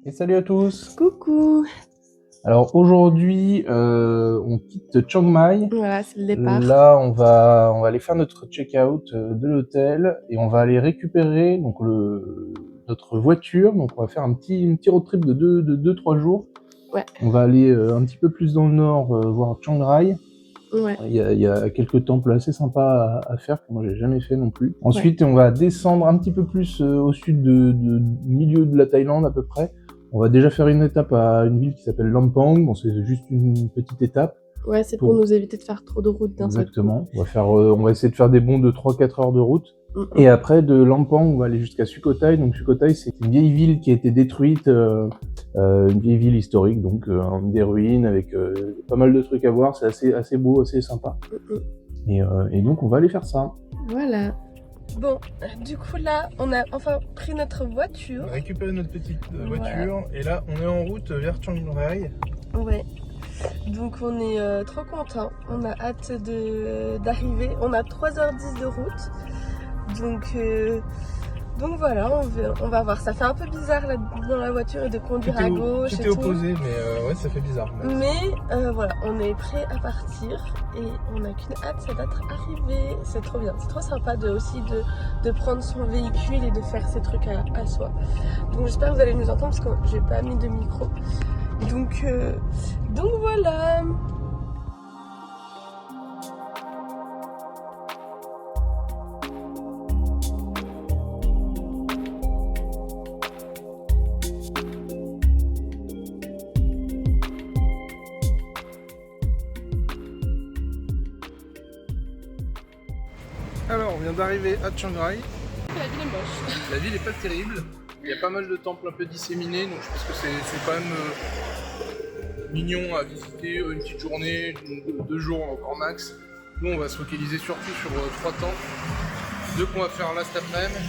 Et salut à tous. Coucou. Alors aujourd'hui, on quitte Chiang Mai. Voilà, c'est le départ. Là, on va aller faire notre check-out de l'hôtel et on va aller récupérer donc notre voiture. Donc on va faire un petit road trip de 2-3 jours. Ouais. On va aller un petit peu plus dans le nord, voir Chiang Rai. Ouais. Il y a quelques temples assez sympas à faire que moi j'ai jamais fait non plus. Ensuite, on va descendre un petit peu plus au sud milieu de la Thaïlande à peu près. On va déjà faire une étape à une ville qui s'appelle Lampang. Bon, c'est juste une petite étape. Ouais, c'est pour nous éviter de faire trop de route d'un seul coup. Exactement. On va essayer de faire des bonds de 3-4 heures de route. Et après, de Lampang, on va aller jusqu'à Sukhothai. Donc Sukhothai, c'est une vieille ville qui a été détruite, une vieille ville historique, donc des ruines avec pas mal de trucs à voir. C'est assez beau, assez sympa. Et donc, on va aller faire ça. Voilà. Bon, du coup là, on a enfin pris notre voiture. On a récupéré notre petite voiture et là, on est en route vers Chiang Rai. Ouais. Donc on est trop contents. On a hâte d'arriver. On a 3h10 de route. Donc voilà, on va voir. Ça fait un peu bizarre là, dans la voiture et de conduire à gauche. Tout est opposé, mais ouais, ça fait bizarre. Mais voilà, on est prêt à partir et on n'a qu'une hâte, c'est d'être arrivé. C'est trop bien, c'est trop sympa aussi de prendre son véhicule et de faire ses trucs à soi. Donc j'espère que vous allez nous entendre parce que j'ai pas mis de micro. Donc voilà. Alors, on vient d'arriver à Chiang Rai. La ville est moche. La ville est pas terrible. Il y a pas mal de temples un peu disséminés, donc je pense que c'est quand même mignon à visiter une petite journée, 2 jours encore max. Nous, on va se focaliser surtout sur 3 temples. 2 qu'on va faire là cet après-midi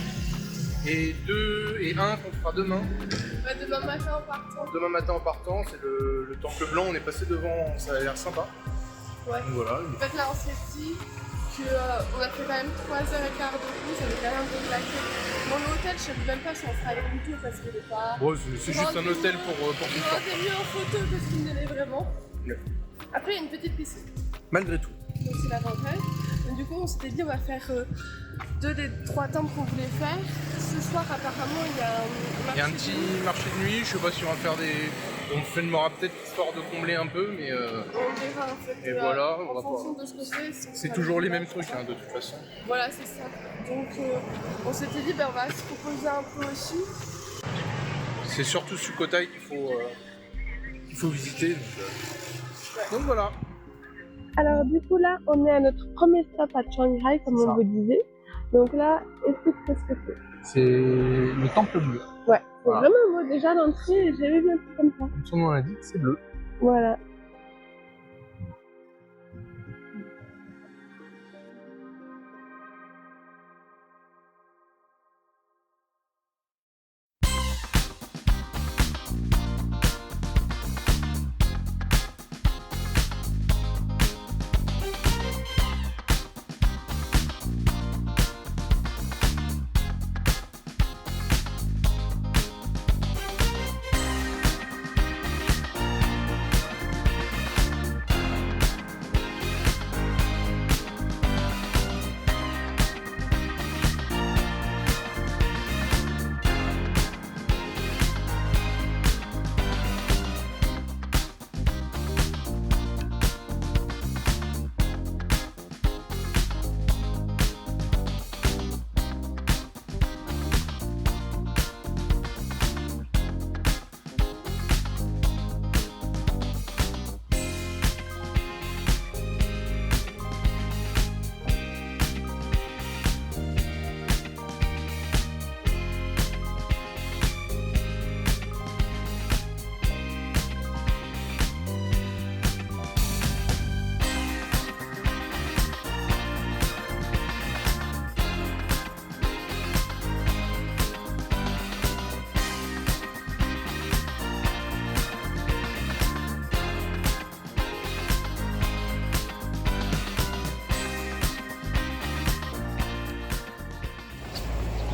et un qu'on fera demain. Ouais, demain matin en partant. Demain matin en partant, c'est le temple blanc. On est passé devant, ça a l'air sympa. Ouais. Donc voilà. En fait, là, on s'est dit qu'on a fait quand même 3h15 de route, ça avait quand même un peu claqué. Mon hôtel, je sais même pas si on sera avec tout parce qu'il est pas. Ouais, c'est juste un hôtel pour On était mieux en photo que ce qu'il ne l'est vraiment. Ouais. Après, il y a une petite piscine. Malgré tout. Donc, c'est l'avantage. Du coup, on s'était dit, on va faire 2 des 3 temples qu'on voulait faire. Ce soir, apparemment, il y a un petit marché de nuit. Je sais pas si on va faire on filmera peut-être histoire de combler un peu, mais on verra en fait. Et voilà, en fonction de ce que c'est toujours les mêmes trucs de toute façon. Voilà, c'est ça. Donc on s'était dit, on va se proposer un peu aussi. C'est surtout Sukhothai qu'il faut visiter. Donc voilà. Alors du coup là, on est à notre premier stop à Chiang Rai, comme on vous disait. Donc là, explique-moi ce que c'est. C'est le temple bleu. Ouais, c'est vraiment beau. Déjà l'entrée, j'ai jamais vu un truc comme ça. Comme son nom l'indique, c'est bleu. Voilà.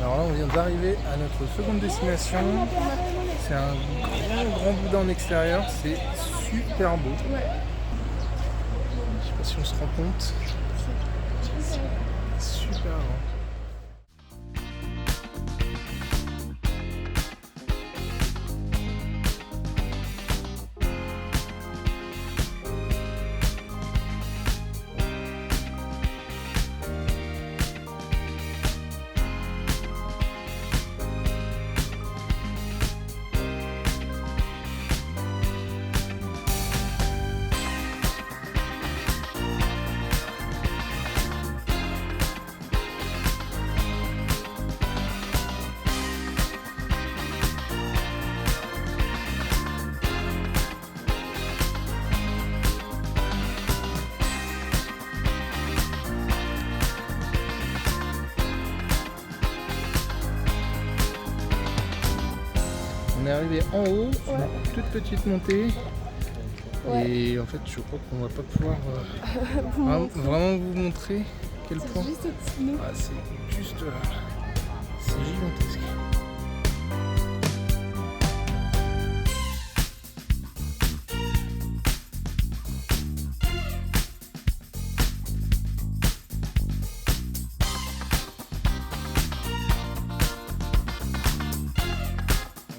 Alors là, on vient d'arriver à notre seconde destination. c'est un grand boudin en extérieur, c'est super beau. Ouais. Je sais pas si on se rend compte. C'est super grand. On est arrivé en haut, une toute petite montée. Ouais. Et en fait, je crois qu'on va pas pouvoir vraiment vous montrer quel point. C'est juste au-dessus de nous. Ah, c'est juste là. C'est gigantesque.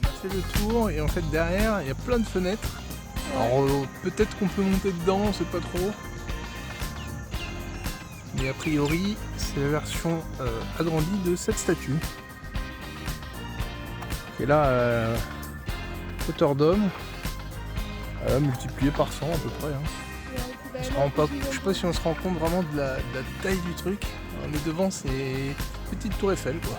On a fait le tour et en fait derrière il y a plein de fenêtres. Alors peut-être qu'on peut monter dedans, on sait pas trop. Mais a priori c'est la version agrandie de cette statue. Qui est là hauteur d'homme, multiplié par 100 à peu près. Hein. Je sais pas si on se rend compte vraiment de la taille du truc. Mais devant c'est une petite tour Eiffel quoi.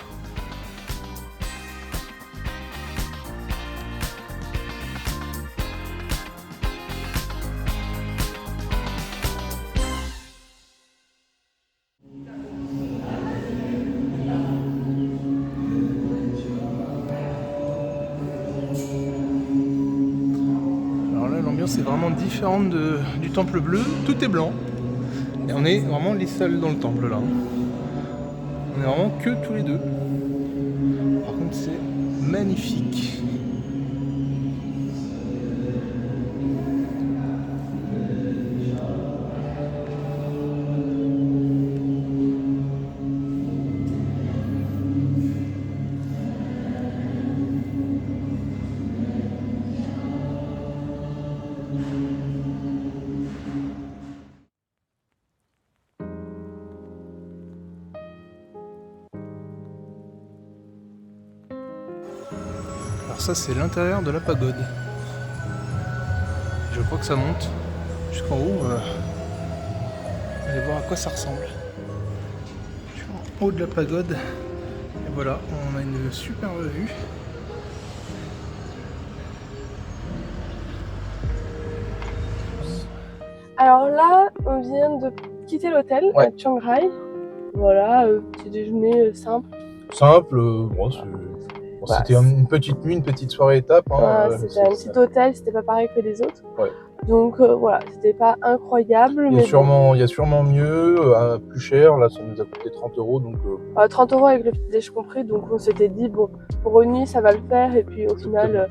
L'ambiance est vraiment différente du temple bleu, tout est blanc et on est vraiment les seuls dans le temple là. On est vraiment que tous les deux. Par contre c'est magnifique. Alors ça c'est l'intérieur de la pagode. Je crois que ça monte jusqu'en haut. Vous allez voir à quoi ça ressemble. Je suis en haut de la pagode. Et voilà, on a une superbe vue. Alors là, on vient de quitter l'hôtel Ouais. à Chiang Rai. Voilà, petit déjeuner simple. Simple, c'était une petite nuit, une petite soirée étape. Hein, c'était un petit hôtel, c'était pas pareil que les autres. Ouais. Donc voilà, c'était pas incroyable. Il y a sûrement mieux, plus cher. Là, ça nous a coûté 30 €. Donc, 30 € avec le petit déj compris. Donc on s'était dit, bon, pour une nuit, ça va le faire. Et puis au final,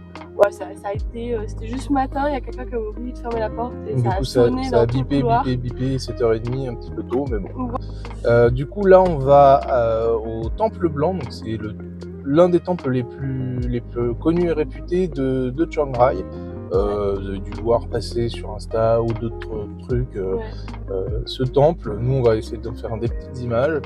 ça a été. C'était juste matin, il y a quelqu'un qui a oublié de fermer la porte. Et ça a sonné ça dans a tout le couloir. bipé, 7h30, un petit peu tôt, mais bon. Du coup, là, on va au Temple Blanc. Donc, c'est l'un des temples les plus connus et réputés de Chiang Rai. Vous avez dû voir passer sur Insta ou d'autres trucs ce temple. Nous, on va essayer de faire des petites images.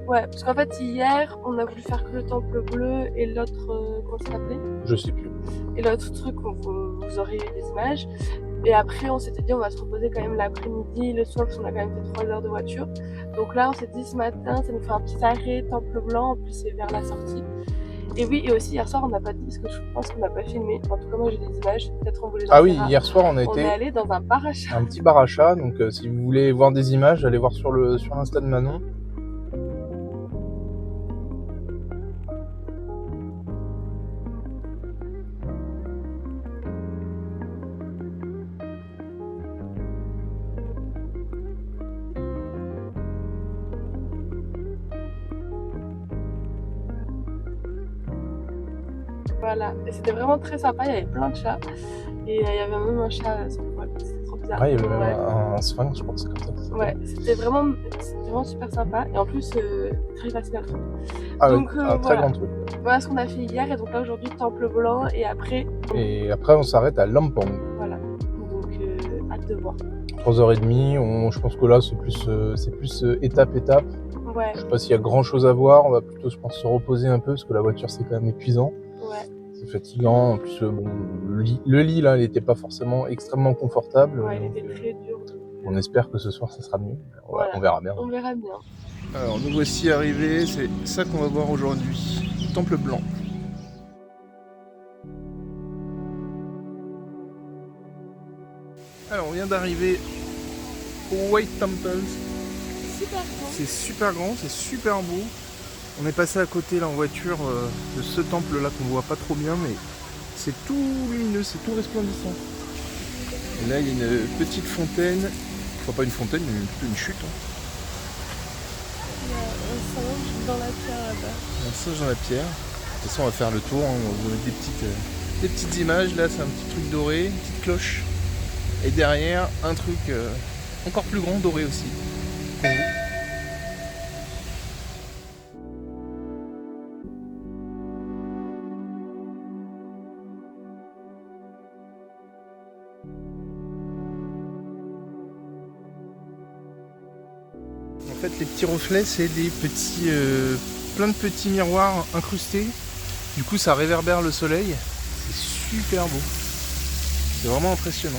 Ouais, parce qu'en fait, hier, on a voulu faire que le temple bleu et l'autre, comment ça s'appelait ? Je sais plus. Et l'autre truc, vous aurez eu des images. Et après, on s'était dit, on va se reposer quand même l'après-midi, le soir, parce qu'on a quand même fait 3 heures de voiture. Donc là, on s'est dit, ce matin, ça nous fait un petit arrêt, temple blanc, en plus, c'est vers la sortie. Et oui, et aussi hier soir, on n'a pas dit, parce que je pense qu'on n'a pas filmé. En tout cas, moi j'ai des images, peut-être on vous les enverra. Ah oui, hier soir, on est allé dans un bar à chat. Un petit bar à chat, donc si vous voulez voir des images, allez voir sur l'Insta de Manon. Voilà, et c'était vraiment très sympa, il y avait plein de chats. Et il y avait même un chat sur le toit, c'était trop bizarre. Ouais, il y avait même Ouais. un sphinx, je pense, comme ça. Ouais, c'était vraiment super sympa et en plus très facile à trouver. Ah Donc, oui, un très voilà. grand truc. Voilà ce qu'on a fait hier et donc là aujourd'hui Temple Blanc et après Et après, on s'arrête à Lampang. voilà. Donc hâte de voir. 3h30, je pense que là, c'est plus étape. Ouais, Je sais pas s'il y a grand chose à voir, on va plutôt, je pense, se reposer un peu parce que la voiture, c'est quand même épuisant. ouais. C'est fatigant. En plus, bon, le lit, là, il n'était pas forcément extrêmement confortable. Ouais, il donc, était très dur. on espère que ce soir, ça sera mieux. Voilà. On verra bien. On verra bien. Alors nous voici arrivés, c'est ça qu'on va voir aujourd'hui. Temple Blanc. Alors on vient d'arriver au White Temples. Super grand. C'est super grand, c'est super beau. On est passé à côté là en voiture de ce temple là qu'on voit pas trop bien, mais c'est tout lumineux, c'est tout resplendissant. Et là il y a une petite fontaine, enfin pas une fontaine, mais plutôt une chute. Il y a un singe dans la pierre là-bas. Un singe dans la pierre. De toute façon on va faire le tour, hein. On va vous mettre des petites images. Là c'est un petit truc doré, une petite cloche. Et derrière un truc encore plus grand doré aussi. Pour vous. En fait, les petits reflets, c'est des petits, plein de petits miroirs incrustés. Du coup, ça réverbère le soleil. C'est super beau. C'est vraiment impressionnant.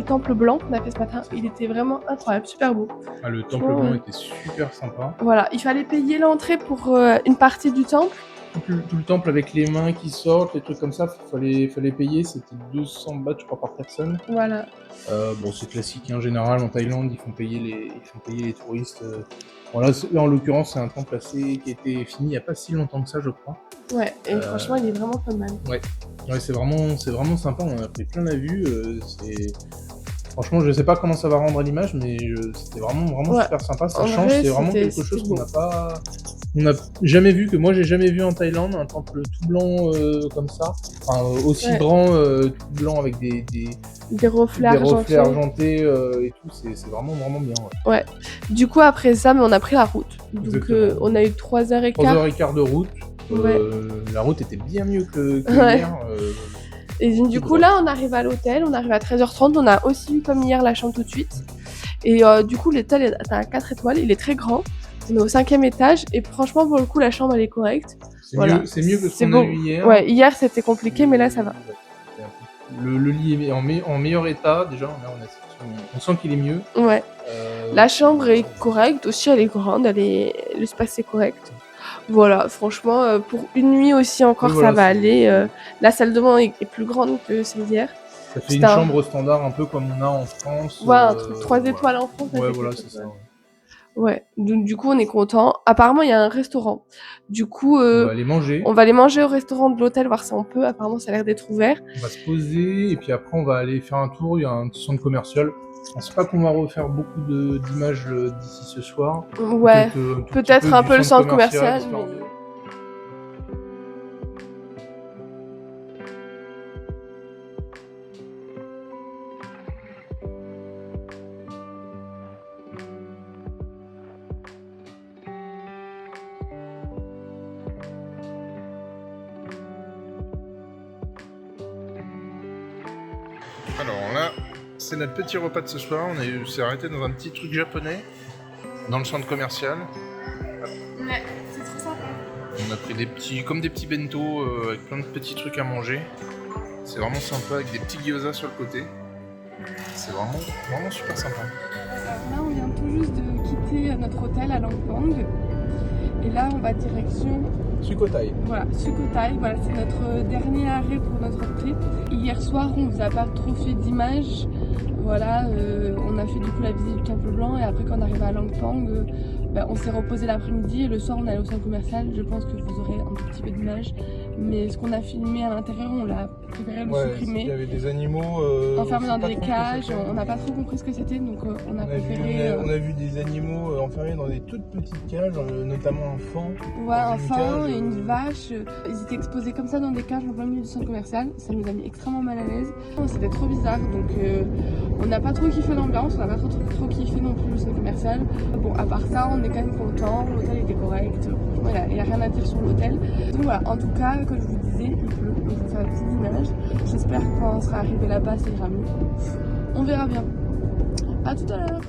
Temple Blanc qu'on a fait ce matin, il était vraiment incroyable, super beau. Ah, le temple blanc était super sympa. Voilà, il fallait payer l'entrée pour une partie du temple. Tout le temple avec les mains qui sortent, les trucs comme ça, fallait payer, c'était 200 bahts je crois par personne. Voilà. Bon, c'est classique en général en Thaïlande, ils font payer les touristes. Bon, là en l'occurrence c'est un temple qui a été fini il n'y a pas si longtemps que ça je crois. Ouais, et franchement il est vraiment pas mal. Ouais. Ouais, c'est vraiment sympa, on en a pris plein la vue. Franchement, je sais pas comment ça va rendre à l'image, mais c'était vraiment Ouais. super sympa. Ça En change, vrai, c'est vraiment c'était quelque chose beau. on n'a jamais vu, que moi j'ai jamais vu en Thaïlande, un temple tout blanc comme ça. Enfin, aussi Ouais. grand, tout blanc avec des Des reflets argentés. argentés et tout. C'est vraiment bien. Ouais. Ouais. Du coup, après ça, mais on a pris la route. Donc, Exactement. on a eu 3h15. 3h15 de route. Ouais. La route était bien mieux que Ouais. hier. Et du coup, là, on arrive à l'hôtel, on arrive à 13h30. On a aussi eu, comme hier, la chambre tout de suite. Et du coup, l'hôtel est à 4 étoiles, il est très grand. On est au 5e étage. Et franchement, pour le coup, la chambre, elle est correcte. C'est Voilà. mieux que ce C'est qu'on a beau. eu hier. Ouais, hier, c'était compliqué, mais là, ça va. Le lit est en meilleur état, déjà. Là, on sent qu'il est mieux. Ouais. La chambre est correcte aussi, elle est grande, l'espace est correct. Voilà, franchement, pour une nuit aussi encore, Oui, voilà, ça va c'est- aller. La salle de bain est plus grande que celle d'hier. Ça fait C'est une un- chambre standard un peu comme on a en France. Ouais, un truc 3 voilà. étoiles en France. Ouais, voilà, c'est ça. Ouais, donc du coup, on est content. Apparemment, il y a un restaurant. Du coup, On va aller manger, on va aller manger au restaurant de l'hôtel, voir si on peut. Apparemment, ça a l'air d'être ouvert. on va se poser, et puis après, on va aller faire un tour. Il y a un petit centre commercial. Je pense pas qu'on va refaire beaucoup d'images d'ici ce soir. Ouais, peut-être un peu le centre commercial. histoire de- Alors là, c'est notre petit repas de ce soir. On s'est arrêté dans un petit truc japonais, dans le centre commercial. Ouais, c'est trop sympa. On a pris des petits bento avec plein de petits trucs à manger. C'est vraiment sympa avec des petits gyoza sur le côté. C'est vraiment super sympa. Là, on vient tout juste de quitter notre hôtel à Langpang. Et là, on va direction Sukhothai. Voilà, Sukhothai. Voilà, c'est notre dernier arrêt pour notre trip. Hier soir, on vous a pas trop fait d'images. Voilà, on a fait du coup la visite du Temple Blanc et après quand on arrive à Langpang, on s'est reposé l'après-midi et le soir on est allé au centre commercial. Je pense que vous aurez un tout petit peu d'images, mais ce qu'on a filmé à l'intérieur, on l'a préféré le supprimer. Il y avait des animaux enfermés dans des cages, on n'a pas trop compris ce que c'était, donc on a préféré. On a vu des animaux enfermés dans des toutes petites cages, notamment un faon. Ouais, un faon et une vache. Ils étaient exposés comme ça dans des cages en plein milieu du centre commercial. Ça nous a mis extrêmement mal à l'aise. C'était trop bizarre, donc on n'a pas trop kiffé l'ambiance, on n'a pas trop kiffé non plus le centre commercial. Bon, à part ça, on est quand même content. L'hôtel était correct. Franchement, il n'y a rien à dire sur l'hôtel. Donc voilà, en tout cas, comme je vous disais, il pleut. Donc je vais vous faire une petite image. J'espère que quand on sera arrivé là-bas, ça ira mieux. On verra bien. À tout à l'heure.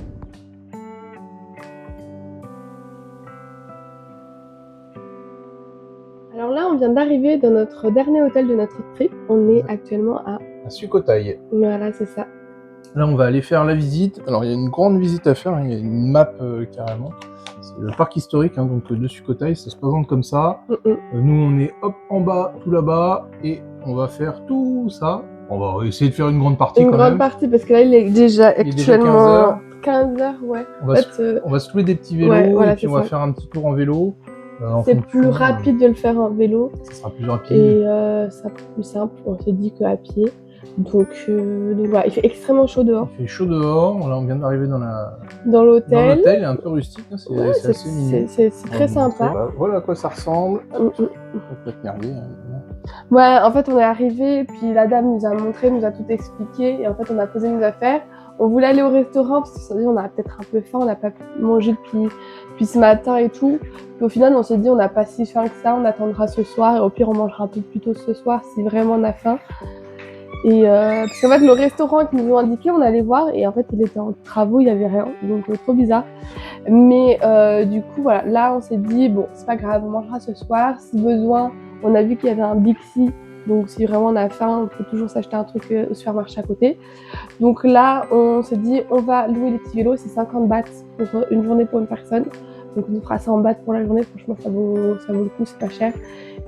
Alors là, on vient d'arriver dans notre dernier hôtel de notre trip. On est actuellement à Sukhothai. Voilà, c'est ça. Là, on va aller faire la visite. Alors, il y a une grande visite à faire, hein. Il y a une map carrément. C'est le parc historique donc, de Sukhothai, ça se présente comme ça. Nous, on est en bas, tout là-bas, et on va faire tout ça. On va essayer de faire une grande partie Une quand grande même. partie, parce que là, il est déjà actuellement 15h, ouais. On va se louer des petits vélos, ouais, voilà, et puis on va faire un petit tour en vélo. C'est plus rapide de le faire en vélo. Ça sera plus rapide. Et ça sera plus simple, on s'est dit qu'à pied. Donc voilà, il fait extrêmement chaud dehors. Il fait chaud dehors, là on vient d'arriver dans l'hôtel. L'hôtel est un peu rustique, hein, c'est assez mignon. C'est très sympa. Voilà à quoi ça ressemble. Ça peut être merveilleux. Ouais, en fait on est arrivé, puis la dame nous a montré, nous a tout expliqué, et en fait on a posé nos affaires. On voulait aller au restaurant parce qu'on s'est dit on a peut-être un peu faim, on n'a pas mangé depuis ce matin et tout. Puis au final on s'est dit on n'a pas si faim que ça, on attendra ce soir et au pire on mangera un peu plus tôt ce soir si vraiment on a faim. Et parce qu'en fait le restaurant qu'ils nous ont indiqué, on allait voir et en fait il était en travaux, il n'y avait rien, donc trop bizarre. Mais du coup voilà, là on s'est dit bon c'est pas grave, on mangera ce soir, si besoin. On a vu qu'il y avait un Bixi, donc si vraiment on a faim, on peut toujours s'acheter un truc au supermarché à côté. Donc là, on s'est dit, on va louer les petits vélos, c'est 50 bahts pour une journée pour une personne. Donc on nous fera 100 bahts pour la journée, franchement ça vaut le coup, c'est pas cher.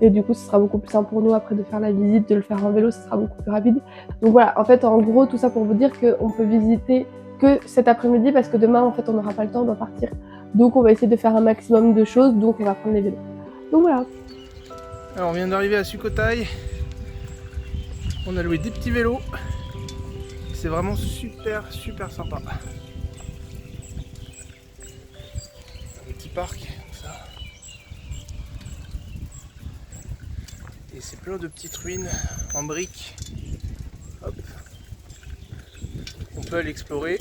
Et du coup, ce sera beaucoup plus simple pour nous après de faire la visite, de le faire en vélo, ce sera beaucoup plus rapide. Donc voilà, en fait, en gros, tout ça pour vous dire qu'on peut visiter que cet après-midi parce que demain, en fait, on n'aura pas le temps, on doit partir. Donc on va essayer de faire un maximum de choses, donc on va prendre les vélos. Donc voilà. Alors on vient d'arriver à Sukhothai. On a loué des petits vélos. C'est vraiment super sympa. Un petit parc, comme ça. Et c'est plein de petites ruines en briques. Hop. On peut aller explorer.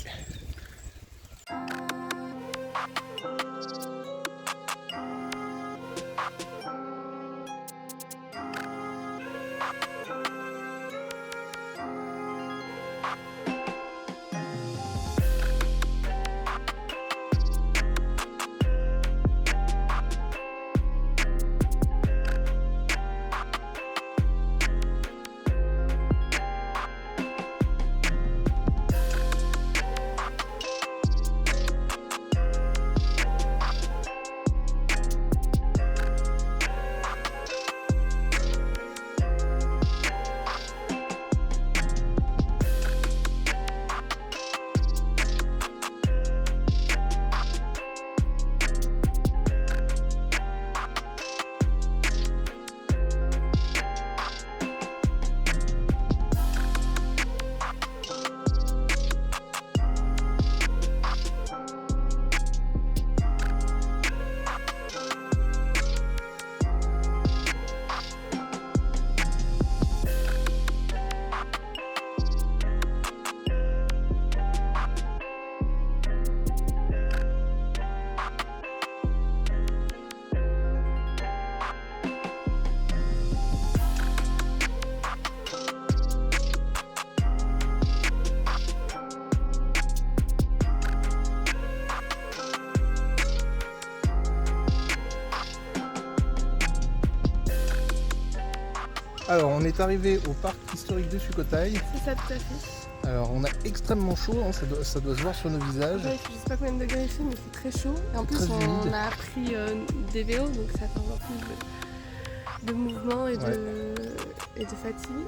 Alors on est arrivé au parc historique de Sukhothai. C'est ça, tout à fait. Alors on a extrêmement chaud, hein, ça doit se voir sur nos visages. Ouais, je sais pas combien de degrés ici, mais c'est très chaud. Et en plus, Très on humide. a appris des vélos, donc ça fait encore plus de mouvement et, et de fatigue.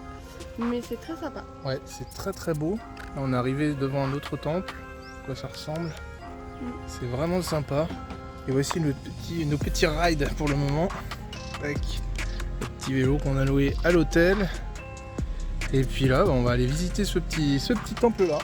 Mais c'est très sympa. Ouais, c'est très beau. Là, on est arrivé devant un autre temple. À quoi ça ressemble? C'est vraiment sympa. Et voici nos petits rides pour le moment. Tac. Le petit vélo qu'on a loué à l'hôtel. Et puis là, on va aller visiter ce petit temple là.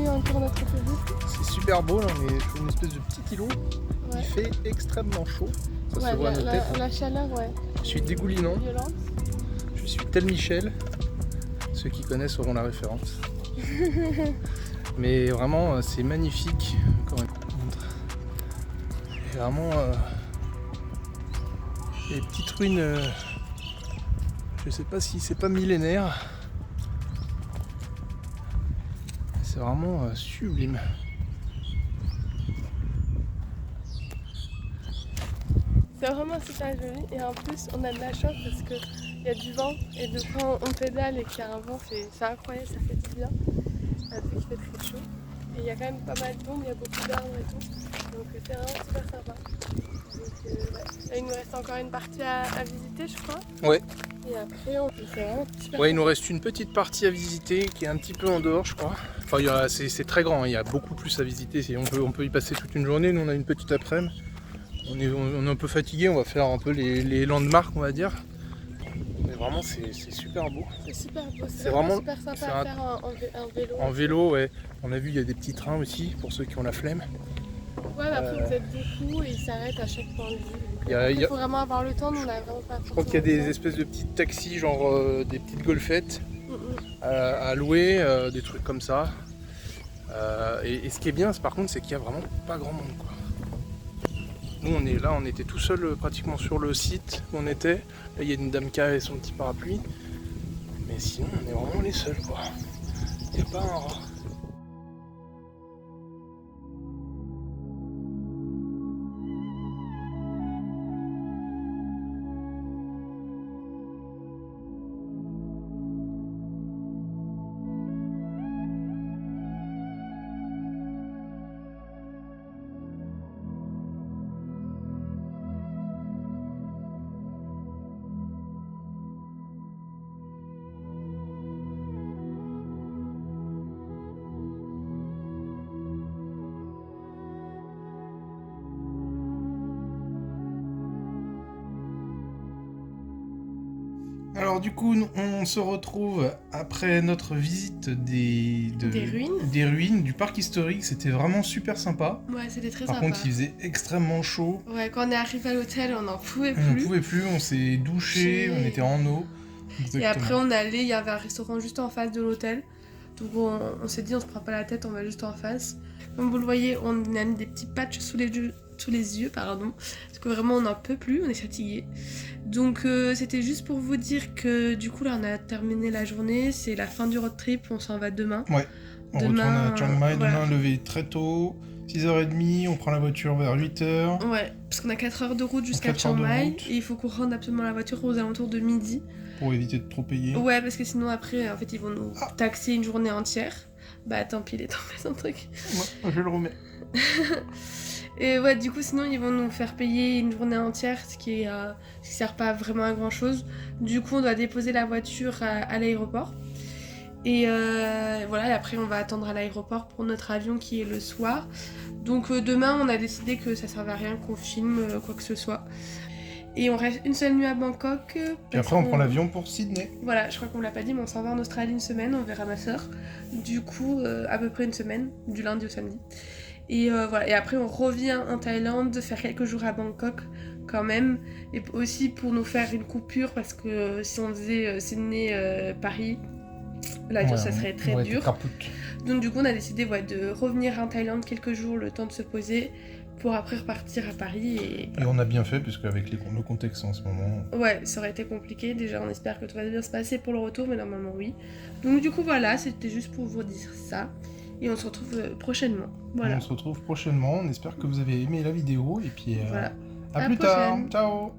Encore notre périple. C'est super beau, là, on est sur une espèce de petit îlot. Ouais. Il fait extrêmement chaud. Ça Ouais, se voit à nos têtes. la chaleur, ouais. Je suis dégoulinant. Violente. Je suis tel Michel. Ceux qui connaissent auront la référence. Mais vraiment, c'est magnifique. Encore une montre. Et vraiment, les petites ruines. Je sais pas si c'est pas millénaire. C'est vraiment sublime. C'est vraiment super joli et en plus on a de la chance parce qu'il y a du vent et de quand on pédale et qu'il y a un vent, c'est incroyable, ça fait du bien. Vu qu'il fait très chaud. il y a quand même pas mal d'ombre, il y a beaucoup d'arbres et tout. Donc c'est vraiment super sympa. Donc ouais. Là, il nous reste encore une partie à visiter, je crois. Ouais. Et après, on peut faire super Ouais, il nous reste une petite partie à visiter qui est un petit peu en dehors, je crois. Enfin, c'est très grand, hein, il y a beaucoup plus à visiter. On peut y passer toute une journée. Nous, on a une petite après-midi. On est un peu fatigué, on va faire un peu les landmarks, on va dire. Mais vraiment, c'est super beau. C'est super beau, C'est vraiment super sympa à faire en vélo. En vélo, ouais. On a vu, il y a des petits trains aussi pour ceux qui ont la flemme. Ouais, mais après, vous êtes beaucoup et ils s'arrêtent à chaque point de vue. Il faut vraiment avoir le temps, nous on a vraiment pas. Je crois qu'il y a des espèces de petits taxis, genre des petites golfettes à louer, des trucs comme ça. Et ce qui est bien, par contre, c'est qu'il y a vraiment pas grand monde, quoi. Nous, on était tout seul pratiquement sur le site où on était. Là, il y a une dame qui a son petit parapluie. Mais sinon, on est vraiment les seuls, quoi. Il n'y a pas un rat. Alors du coup, on se retrouve après notre visite des ruines du parc historique. C'était vraiment super sympa. Ouais, c'était très Par sympa. contre, il faisait extrêmement chaud. Ouais, quand on est arrivé à l'hôtel, on n'en pouvait plus. On n'en pouvait plus, on s'est douché, on était en eau. Exactement. Et après, on allait, il y avait un restaurant juste en face de l'hôtel. Donc on s'est dit, on se prend pas la tête, on va juste en face. Comme vous le voyez, on a mis des petits patchs sous les yeux, parce que vraiment on n'en peut plus, on est fatigué. Donc c'était juste pour vous dire que du coup là on a terminé la journée, c'est la fin du road trip, on s'en va demain. Ouais, on retourne à Chiang Mai, demain levé très tôt, 6h30, on prend la voiture vers 8h. Ouais, parce qu'on a 4 heures de route jusqu'à Chiang Mai, et il faut qu'on rende absolument la voiture aux alentours de midi. Pour éviter de trop payer. Ouais, parce que sinon après en fait ils vont nous taxer une journée entière. Bah tant pis, il est tombé son truc. Ouais, je le remets. Et ouais, du coup, sinon, ils vont nous faire payer une journée entière, ce qui sert pas vraiment à grand chose. Du coup, on doit déposer la voiture à l'aéroport. Et voilà, et après, on va attendre à l'aéroport pour notre avion qui est le soir. Donc, demain, on a décidé que ça servait à rien qu'on filme quoi que ce soit. Et on reste une seule nuit à Bangkok. Et après, on prend l'avion pour Sydney. Voilà, je crois qu'on l'a pas dit, mais on s'en va en Australie une semaine, on verra ma soeur. Du coup, à peu près une semaine, du lundi au samedi. Et voilà, et après on revient en Thaïlande, faire quelques jours à Bangkok quand même, et aussi pour nous faire une coupure parce que si on faisait Sydney-Paris, l'avion ça serait très dur. Donc du coup on a décidé de revenir en Thaïlande quelques jours, le temps de se poser, pour après repartir à Paris. Et on a bien fait, puisque avec le contexte en ce moment... Ouais, ça aurait été compliqué, déjà on espère que tout va bien se passer pour le retour, mais normalement oui. Donc du coup voilà, c'était juste pour vous dire ça. Et on se retrouve prochainement. Voilà. On se retrouve prochainement. On espère que vous avez aimé la vidéo. Et puis voilà. à plus tard. Ciao.